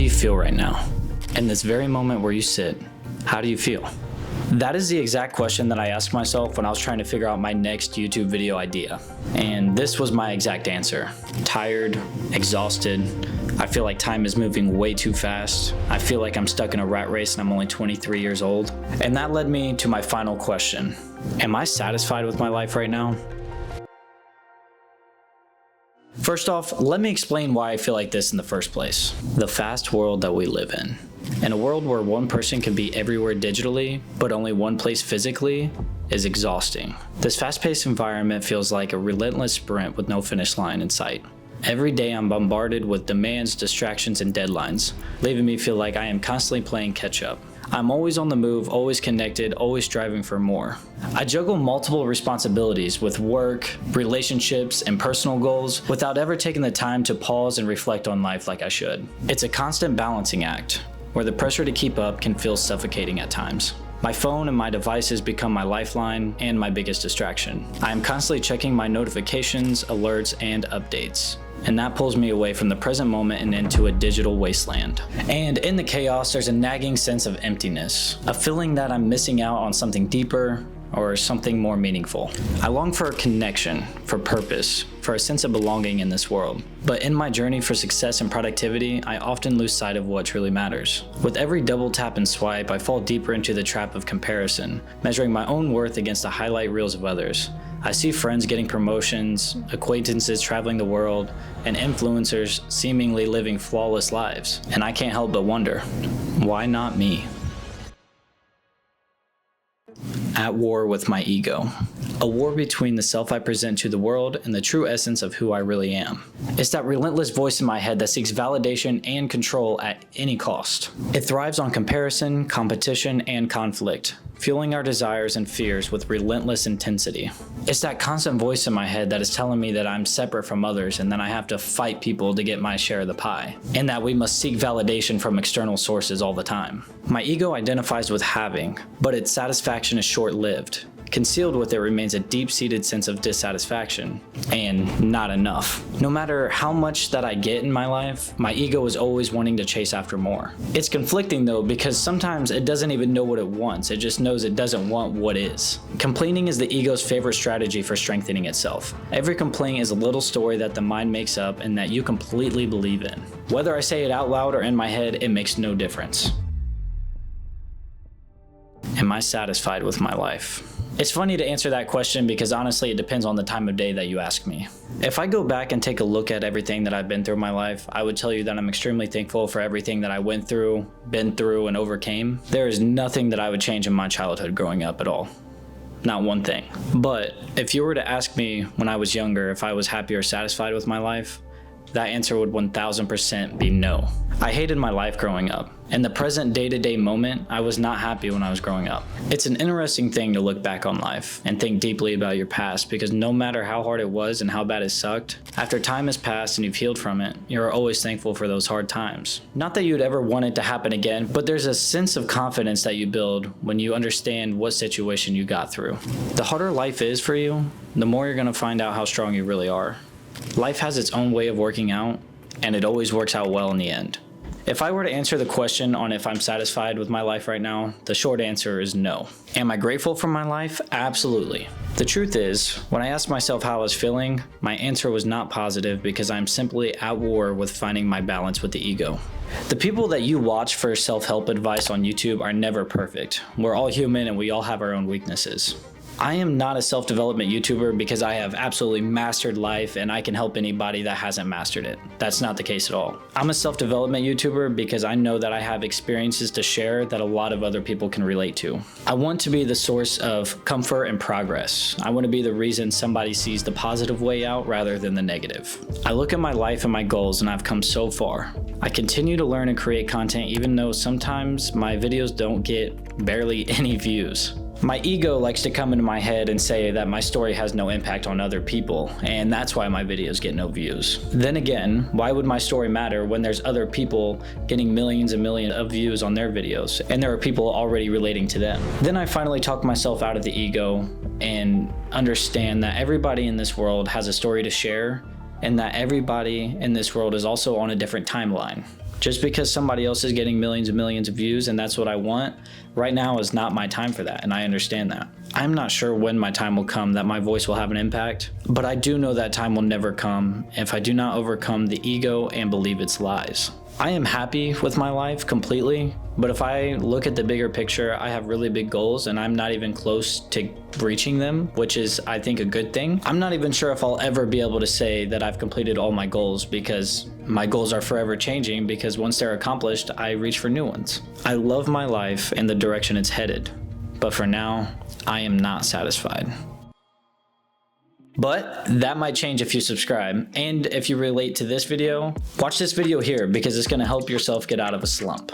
do you feel right now? In this very moment where you sit, how do you feel? That is the exact question that I asked myself when I was trying to figure out my next YouTube video idea. And this was my exact answer. Tired, exhausted. I feel like time is moving way too fast. I feel like I'm stuck in a rat race and I'm only 23 years old. And that led me to my final question. Am I satisfied with my life right now? First off, let me explain why I feel like this in the first place. The fast world that we live in. In a world where one person can be everywhere digitally, but only one place physically, is exhausting. This fast-paced environment feels like a relentless sprint with no finish line in sight. Every day I'm bombarded with demands, distractions, and deadlines, leaving me feel like I am constantly playing catch-up. I'm always on the move, always connected, always striving for more. I juggle multiple responsibilities with work, relationships, and personal goals without ever taking the time to pause and reflect on life like I should. It's a constant balancing act, where the pressure to keep up can feel suffocating at times. My phone and my devices become my lifeline and my biggest distraction. I am constantly checking my notifications, alerts, and updates. And that pulls me away from the present moment and into a digital wasteland. And in the chaos, there's a nagging sense of emptiness, a feeling that I'm missing out on something deeper or something more meaningful. I long for a connection, for purpose, for a sense of belonging in this world. But in my journey for success and productivity, I often lose sight of what truly matters. With every double tap and swipe, I fall deeper into the trap of comparison, measuring my own worth against the highlight reels of others. I see friends getting promotions, acquaintances traveling the world, and influencers seemingly living flawless lives. And I can't help but wonder, why not me? At war with my ego. A war between the self I present to the world and the true essence of who I really am. It's that relentless voice in my head that seeks validation and control at any cost. It thrives on comparison, competition, and conflict, fueling our desires and fears with relentless intensity. It's that constant voice in my head that is telling me that I'm separate from others and that I have to fight people to get my share of the pie, and that we must seek validation from external sources all the time. My ego identifies with having, but its satisfaction is short-lived. Concealed with it remains a deep-seated sense of dissatisfaction and not enough. No matter how much that I get in my life, my ego is always wanting to chase after more. It's conflicting though, because sometimes it doesn't even know what it wants, it just knows it doesn't want what is. Complaining is the ego's favorite strategy for strengthening itself. Every complaint is a little story that the mind makes up and that you completely believe in. Whether I say it out loud or in my head, it makes no difference. Am I satisfied with my life? It's funny to answer that question because honestly it depends on the time of day that you ask me. If I go back and take a look at everything that I've been through in my life, I would tell you that I'm extremely thankful for everything that I went through, been through, and overcame. There is nothing that I would change in my childhood growing up at all. Not one thing. But if you were to ask me when I was younger if I was happy or satisfied with my life, that answer would 1000% be no. I hated my life growing up. In the present day-to-day moment, I was not happy when I was growing up. It's an interesting thing to look back on life and think deeply about your past, because no matter how hard it was and how bad it sucked, after time has passed and you've healed from it, you're always thankful for those hard times. Not that you'd ever want it to happen again, but there's a sense of confidence that you build when you understand what situation you got through. The harder life is for you, the more you're gonna find out how strong you really are. Life has its own way of working out, and it always works out well in the end. If I were to answer the question on if I'm satisfied with my life right now, the short answer is no. Am I grateful for my life? Absolutely. The truth is, when I asked myself how I was feeling, my answer was not positive because I'm simply at war with finding my balance with the ego. The people that you watch for self-help advice on YouTube are never perfect. We're all human and we all have our own weaknesses. I am not a self-development YouTuber because I have absolutely mastered life and I can help anybody that hasn't mastered it. That's not the case at all. I'm a self-development YouTuber because I know that I have experiences to share that a lot of other people can relate to. I want to be the source of comfort and progress. I want to be the reason somebody sees the positive way out rather than the negative. I look at my life and my goals and I've come so far. I continue to learn and create content even though sometimes my videos don't get barely any views. My ego likes to come into my head and say that my story has no impact on other people, and that's why my videos get no views. Then again, why would my story matter when there's other people getting millions and millions of views on their videos, and there are people already relating to them? Then I finally talk myself out of the ego and understand that everybody in this world has a story to share, and that everybody in this world is also on a different timeline. Just because somebody else is getting millions and millions of views and that's what I want, right now is not my time for that, and I understand that. I'm not sure when my time will come that my voice will have an impact, but I do know that time will never come if I do not overcome the ego and believe its lies. I am happy with my life completely, but if I look at the bigger picture, I have really big goals and I'm not even close to reaching them, which is, I think, a good thing. I'm not even sure if I'll ever be able to say that I've completed all my goals, because my goals are forever changing, because once they're accomplished, I reach for new ones. I love my life and the direction it's headed, but for now, I am not satisfied. But that might change if you subscribe. And if you relate to this video, watch this video here because it's going to help yourself get out of a slump.